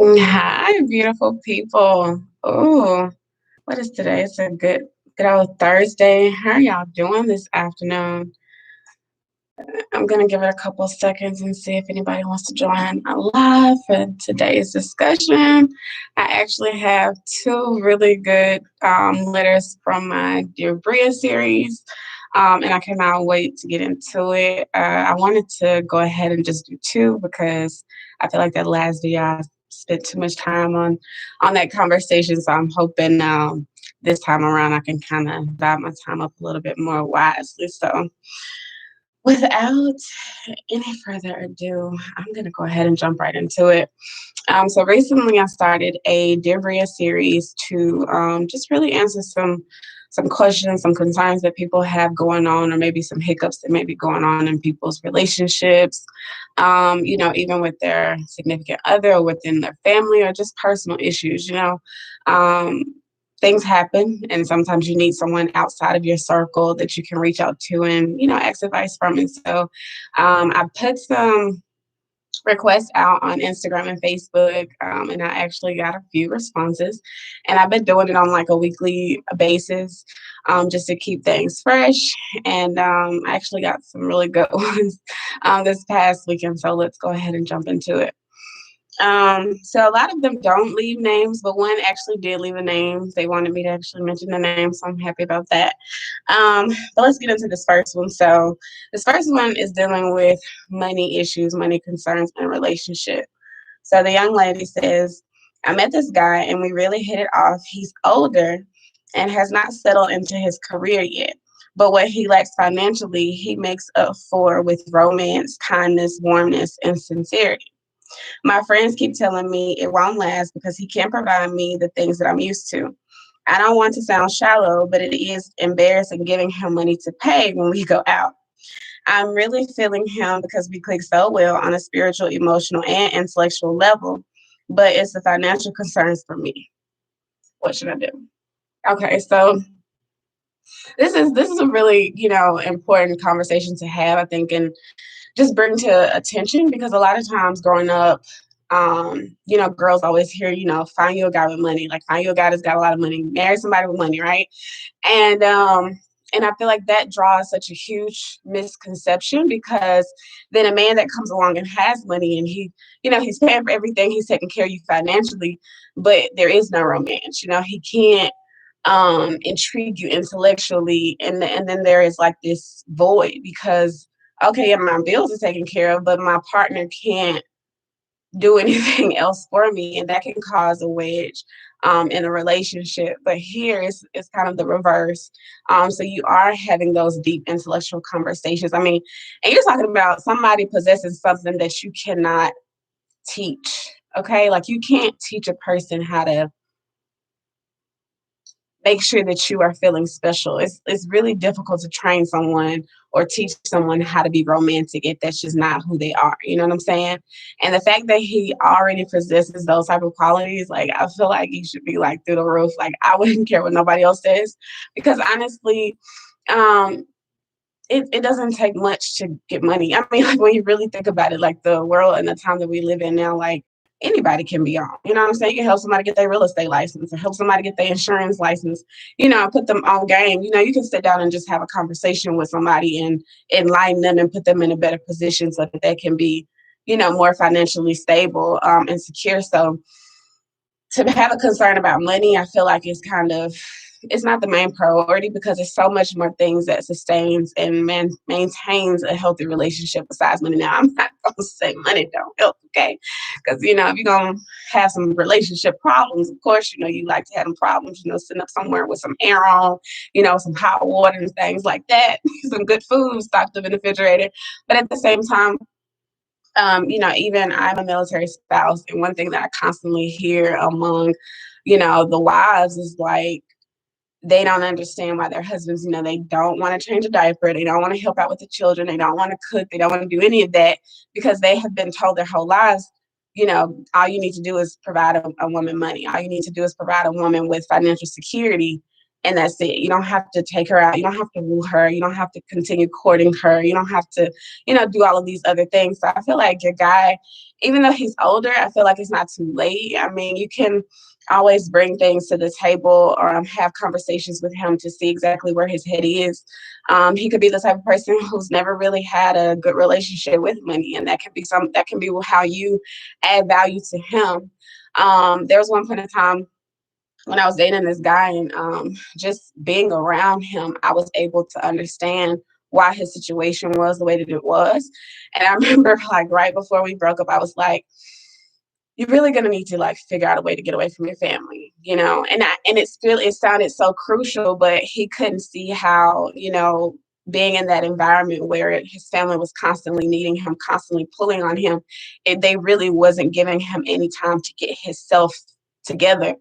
Hi, beautiful people. Oh, what is today? It's a good old Thursday. How are y'all doing this afternoon? I'm gonna give it a couple seconds and see if anybody wants to join live for today's discussion. I actually have two really good letters from my Dear Bria series, and I cannot wait to get into it. I wanted to go ahead and just do two because I feel like that last video I spent too much time on that conversation, so I'm hoping this time around I can kind of divide my time up a little bit more wisely. So without any further ado, I'm going to go ahead and jump right into it. So recently, I started a Dear Bria series to just really answer some questions, some concerns that people have going on, or maybe some hiccups that may be going on in people's relationships. Even with their significant other, or within their family, or just personal issues. Um, things happen, and sometimes you need someone outside of your circle that you can reach out to and ask advice from. And so I put some requests out on Instagram and Facebook, and I actually got a few responses. And I've been doing it on like a weekly basis, just to keep things fresh. And I actually got some really good ones this past weekend. So let's go ahead and jump into it. So a lot of them don't leave names, but one actually did leave a name. They wanted me to actually mention the name, so I'm happy about that. But let's get into this first one. So this first one is dealing with money issues, money concerns, and relationship. So the young lady says, I met this guy and we really hit it off. He's older and has not settled into his career yet. But what he lacks financially, he makes up for with romance, kindness, warmness, and sincerity. My friends keep telling me it won't last because he can't provide me the things that I'm used to. I don't want to sound shallow, but it is embarrassing giving him money to pay when we go out. I'm really feeling him because we click so well on a spiritual, emotional, and intellectual level, but it's the financial concerns for me. What should I do? Okay, so this is a really important conversation to have, I think, and just bring to attention, because a lot of times growing up, girls always hear, find you a guy with money, like find you a guy that's got a lot of money, marry somebody with money, right? And I feel like that draws such a huge misconception, because then a man that comes along and has money and he's paying for everything, he's taking care of you financially, but there is no romance. He can't intrigue you intellectually, and then there is like this void because okay, yeah, my bills are taken care of, but my partner can't do anything else for me, and that can cause a wedge in a relationship. But here it's kind of the reverse. So you are having those deep intellectual conversations. I mean, and you're talking about somebody possessing something that you cannot teach. Okay, like you can't teach a person how to make sure that you are feeling special. It's really difficult to train someone or teach someone how to be romantic if that's just not who they are. You know what I'm saying? And the fact that he already possesses those type of qualities, like I feel like he should be like through the roof. Like I wouldn't care what nobody else says, because honestly, um, it doesn't take much to get money. I mean, like when you really think about it, like the world and the time that we live in now, like anybody can be on. You know what I'm saying? You can help somebody get their real estate license, or help somebody get their insurance license, put them on game. You can sit down and just have a conversation with somebody and enlighten them and put them in a better position so that they can be, more financially stable and secure. So to have a concern about money, I feel like it's not the main priority, because there's so much more things that sustains and maintains a healthy relationship besides money. Now, I'm not going to say money don't help, okay? Because, if you're going to have some relationship problems, of course, you like to have them problems, sitting up somewhere with some air on, some hot water and things like that, some good food stocked up in the refrigerator. But at the same time, even I'm a military spouse, and one thing that I constantly hear among, the wives is like, they don't understand why their husbands, they don't want to change a diaper. They don't want to help out with the children. They don't want to cook. They don't want to do any of that, because they have been told their whole lives, all you need to do is provide a woman money. All you need to do is provide a woman with financial security, and that's it. You don't have to take her out. You don't have to woo her. You don't have to continue courting her. You don't have to, do all of these other things. So I feel like your guy, even though he's older, I feel like it's not too late. I mean, you can always bring things to the table or have conversations with him to see exactly where his head is. He could be the type of person who's never really had a good relationship with money, and that can be how you add value to him. There was one point in time when I was dating this guy, and just being around him, I was able to understand why his situation was the way that it was. And I remember, like, right before we broke up, I was like, you're really gonna need to, like, figure out a way to get away from your family, and it sounded so crucial, but he couldn't see how, being in that environment where his family was constantly needing him, constantly pulling on him, they really wasn't giving him any time to get himself together.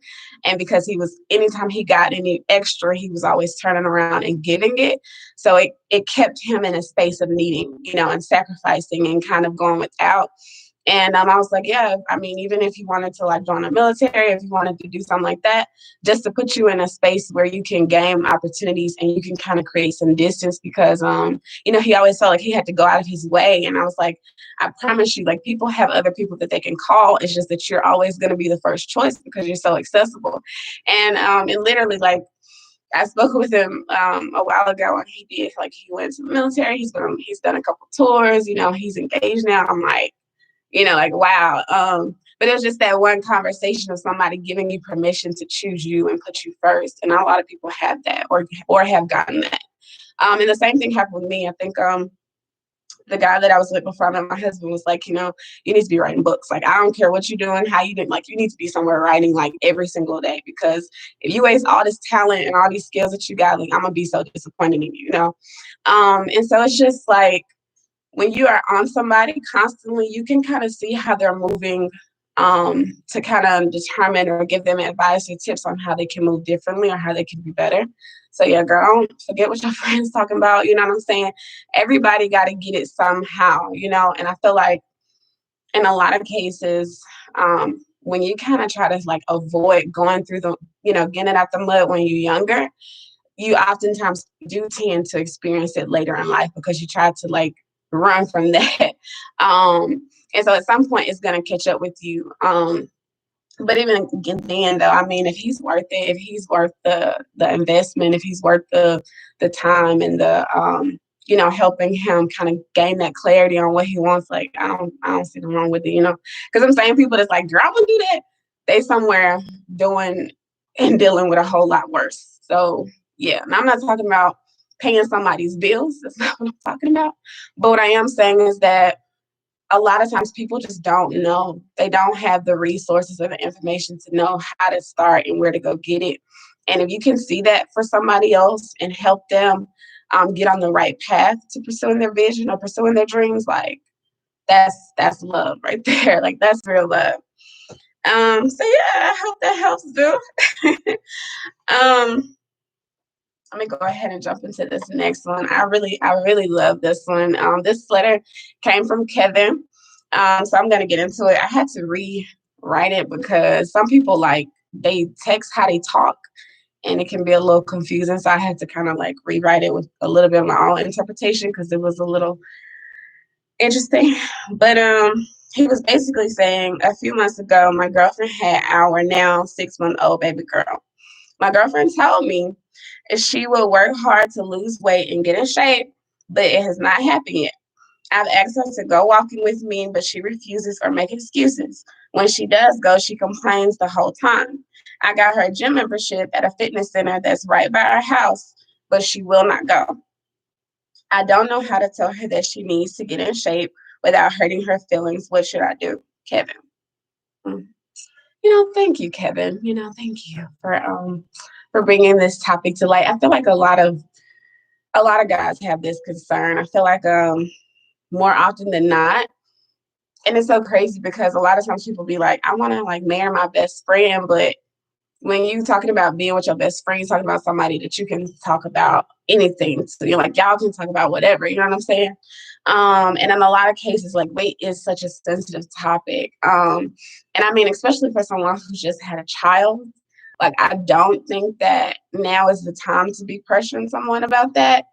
And because anytime he got any extra, he was always turning around and giving it. So it kept him in a space of needing, and sacrificing and kind of going without. And I was like, yeah, I mean, even if you wanted to, like, join the military, if you wanted to do something like that, just to put you in a space where you can gain opportunities and you can kind of create some distance, because, he always felt like he had to go out of his way. And I was like, I promise you, like, people have other people that they can call. It's just that you're always going to be the first choice because you're so accessible. And literally, like, I spoke with him a while ago, and he went to the military. He's done a couple tours, he's engaged now. I'm like, wow. But it was just that one conversation of somebody giving you permission to choose you and put you first. And not a lot of people have that or have gotten that. And the same thing happened with me. I think the guy that I was with before I met my husband was like, you need to be writing books. Like, I don't care what you're doing, how you doing, like, you need to be somewhere writing, like, every single day, because if you waste all this talent and all these skills that you got, like, I'm gonna be so disappointed in you. And so it's just like, when you are on somebody constantly, you can kind of see how they're moving, to kind of determine or give them advice or tips on how they can move differently or how they can be better. So yeah, girl, don't forget what your friends talking about. You know what I'm saying? Everybody got to get it somehow, and I feel like in a lot of cases, when you kind of try to, like, avoid going through getting out the mud when you're younger, you oftentimes do tend to experience it later in life because you try to, like, run from that. And so at some point it's going to catch up with you. But even then, though, I mean, if he's worth it, if he's worth the investment, if he's worth the time and the helping him kind of gain that clarity on what he wants, like, I don't see nothing wrong with it, because I'm saying people that's like, girl, I want to do that. They somewhere doing and dealing with a whole lot worse. So yeah, and I'm not talking about paying somebody's bills. That's not what I'm talking about. But what I am saying is that a lot of times people just don't know. They don't have the resources or the information to know how to start and where to go get it. And if you can see that for somebody else and help them get on the right path to pursuing their vision or pursuing their dreams, like, that's love right there. Like, that's real love. So yeah, I hope that helps, Bill. um, Let me go ahead and jump into this next one. I really love this one. This letter came from Kevin. So I'm gonna get into it. I had to rewrite it because some people, like, they text how they talk and it can be a little confusing. So I had to kind of, like, rewrite it with a little bit of my own interpretation because it was a little interesting. But he was basically saying, a few months ago, my girlfriend had our now 6-month-old baby girl. My girlfriend told me she will work hard to lose weight and get in shape, but it has not happened yet. I've asked her to go walking with me, but she refuses or makes excuses. When she does go, she complains the whole time. I got her a gym membership at a fitness center that's right by our house, but she will not go. I don't know how to tell her that she needs to get in shape without hurting her feelings. What should I do? Kevin. Mm. Thank you, Kevin. Thank you for bringing this topic to light. I feel like a lot of guys have this concern. I feel like more often than not, and it's so crazy because a lot of times people be like, I want to, like, marry my best friend, but when you talking about being with your best friend, you're talking about somebody that you can talk about anything. So you're like, y'all can talk about whatever, you know what I'm saying? And in a lot of cases, like, weight is such a sensitive topic. And I mean, especially for someone who's just had a child, Like, I don't think that now is the time to be pressuring someone about that.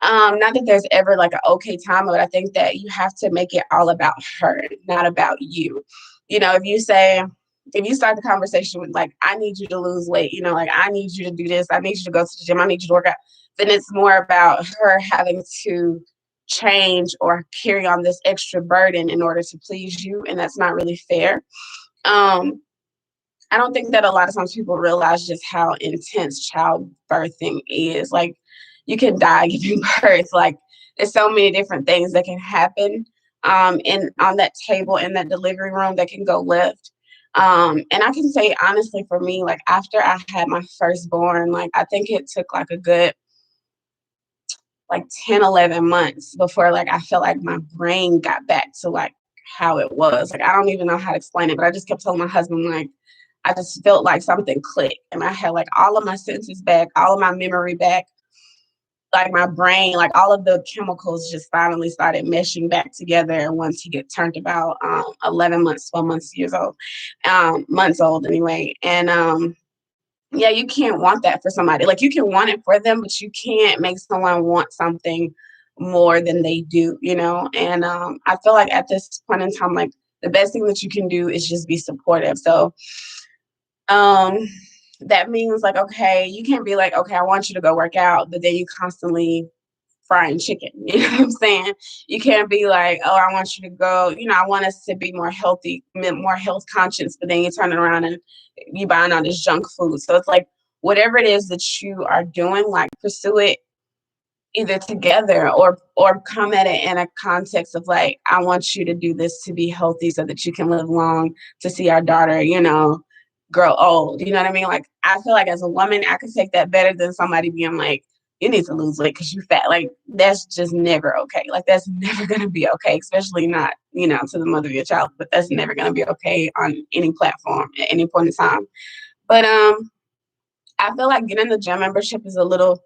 Not that there's ever like an okay time, but I think that you have to make it all about her, not about you. You know, if you start the conversation with like, I need you to lose weight, you know, like I need you to do this, I need you to go to the gym, I need you to work out, then it's more about her having to change or carry on this extra burden in order to please you. And that's not really fair. Um, I don't think that a lot of times people realize just how intense childbirthing is. Like, you can die giving birth. Like, there's so many different things that can happen in on that table in that delivery room that can go left. And I can say honestly, for me, like after I had my firstborn, like I think it took like a good like 10, 11 months before like I felt like my brain got back to like how it was. Like, I don't even know how to explain it, but I just kept telling my husband, like, I just felt like something clicked and I had like all of my senses back, all of my memory back, like my brain, like all of the chemicals just finally started meshing back together. And once he get turned about 11 months, 12 months, years old, months old anyway. And yeah, you can't want that for somebody. Like, you can want it for them, but you can't make someone want something more than they do, you know? And I feel like at this point in time, like the best thing that you can do is just be supportive. So um that means like, okay, you can't be like, okay, I want you to go work out, but then you constantly frying chicken. You know what I'm saying? You can't be like, oh, I want you to go, you know, I want us to be more healthy, more health conscious, but then you turn around and you buying all this junk food. So it's like whatever it is that you are doing, like pursue it either together or come at it in a context of like, I want you to do this to be healthy so that you can live long to see our daughter, you know, grow old. You know what I mean? Like, I feel like as a woman, I could take that better than somebody being like, you need to lose weight because you fat. Like, that's just never okay. Like, that's never gonna be okay, especially not, you know, to the mother of your child, but that's never gonna be okay on any platform at any point in time. But I feel like getting the gym membership is a little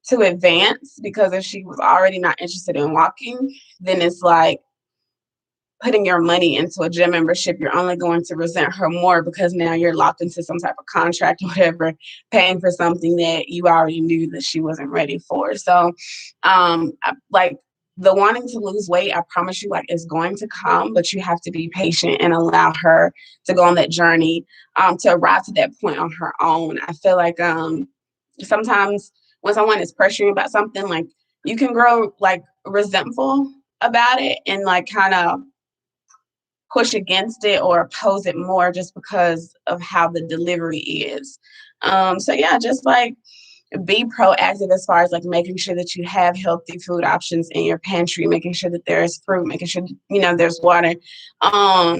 too advanced, because if she was already not interested in walking, then it's like putting your money into a gym membership. You're only going to resent her more because now you're locked into some type of contract or whatever, paying for something that you already knew that she wasn't ready for. So, like the wanting to lose weight, I promise you, like, is going to come, but you have to be patient and allow her to go on that journey, to arrive to that point on her own. I feel like sometimes when someone is pressuring about something, like you can grow like resentful about it and like kind of push against it or oppose it more just because of how the delivery is. So yeah, just like be proactive as far as like making sure that you have healthy food options in your pantry, making sure that there is fruit, making sure, you know, there's water,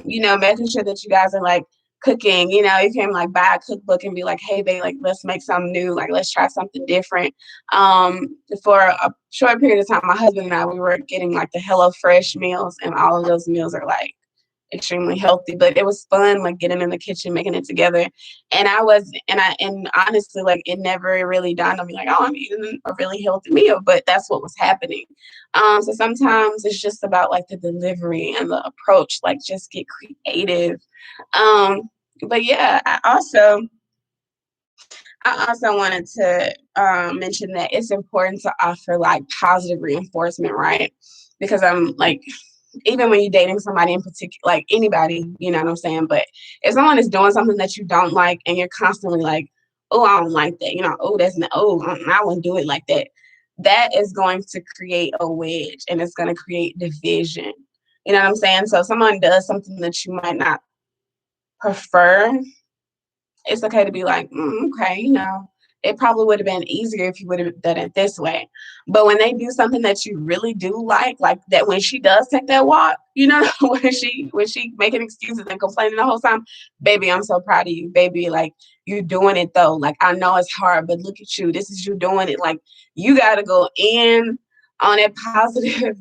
you know, making sure that you guys are like cooking. You know, you can like buy a cookbook and be like, hey babe, like let's make something new, like let's try something different. For a short period of time, my husband and I, we were getting like the Hello Fresh meals, and all of those meals are like extremely healthy, but it was fun like getting in the kitchen making it together. And and honestly, like it never really dawned on me like, oh, I'm eating a really healthy meal, but that's what was happening. So sometimes it's just about like the delivery and the approach, like just get creative. um but yeah, I also wanted to mention that it's important to offer like positive reinforcement, right? Because I'm like, even when you're dating somebody in particular, like anybody, you know what I'm saying? But if someone is doing something that you don't like and you're constantly like, oh, I don't like that, you know, oh, that's not, oh, I wouldn't do it like that, that is going to create a wedge and it's going to create division. You know what I'm saying? So if someone does something that you might not prefer, it's okay to be like, okay, you know, it probably would have been easier if you would have done it this way. But when they do something that you really do like that, when she does take that walk, you know, when she making excuses and complaining the whole time, baby, I'm so proud of you, baby. Like, you doing it though. Like, I know it's hard, but look at you. This is you doing it. Like, you got to go in on a positive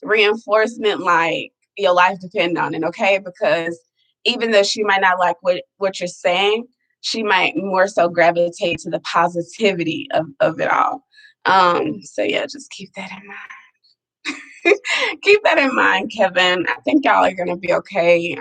reinforcement, like your life depend on it, okay? Because even though she might not like what you're saying, she might more so gravitate to the positivity of it all. So yeah, just keep that in mind. Keep that in mind, Kevin. I think y'all are gonna be okay.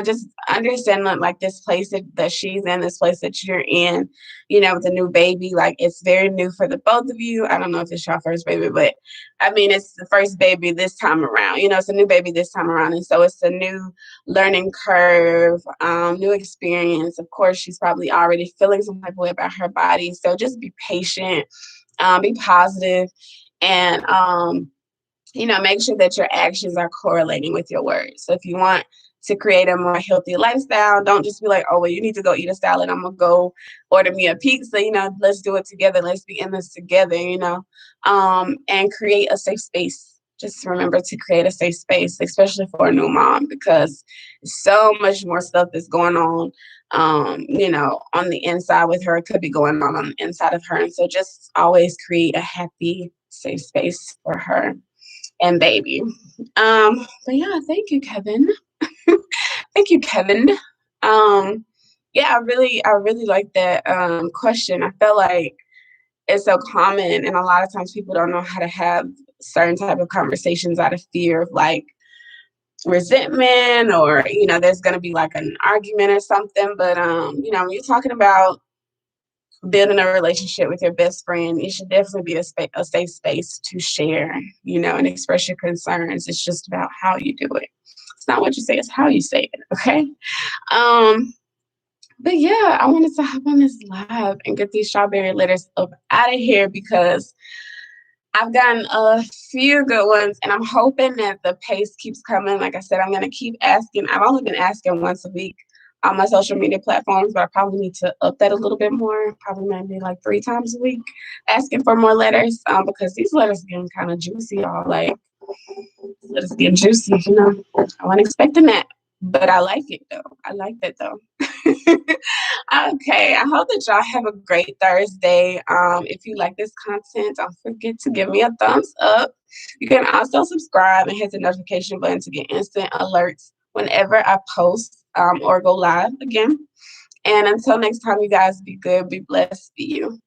Just understand that like this place that she's in, this place that you're in, with the new baby, like it's very new for the both of you. I don't know if it's your first baby, but I mean it's the first baby this time around. It's a new baby this time around, and so it's a new learning curve, new experience. Of course, she's probably already feeling some type of way about her body. So just be patient, be positive, and make sure that your actions are correlating with your words. So if you want to create a more healthy lifestyle, don't just be like, oh, well, you need to go eat a salad. I'm going to go order me a pizza. Let's do it together. Let's be in this together, and create a safe space. Just remember to create a safe space, especially for a new mom, because so much more stuff is going on the inside with her. It could be going on the inside of her. And so just always create a happy, safe space for her and baby. But yeah, thank you, Kevin. Thank you, Kevin. Yeah, I really like that question. I feel like it's so common, and a lot of times people don't know how to have certain type of conversations out of fear of like resentment, or there's going to be like an argument or something. But when you're talking about building a relationship with your best friend, it should definitely be a safe space to share, and express your concerns. It's just about how you do it. It's not what you say, it's how you say it. Okay. Um, but yeah, I wanted to hop on this live and get these strawberry letters up out of here because I've gotten a few good ones, and I'm hoping that the pace keeps coming. Like I said, I'm going to keep asking. I've only been asking once a week on my social media platforms, but I probably need to up that a little bit more, probably maybe like 3 times a week, asking for more letters, because these letters are getting kind of juicy, y'all. Like, letters getting juicy, I wasn't expecting that, but I like it, though. I like that, though. Okay, I hope that y'all have a great Thursday. If you like this content, don't forget to give me a thumbs up. You can also subscribe and hit the notification button to get instant alerts whenever I post or go live again. And until next time, you guys, be good, be blessed, be you.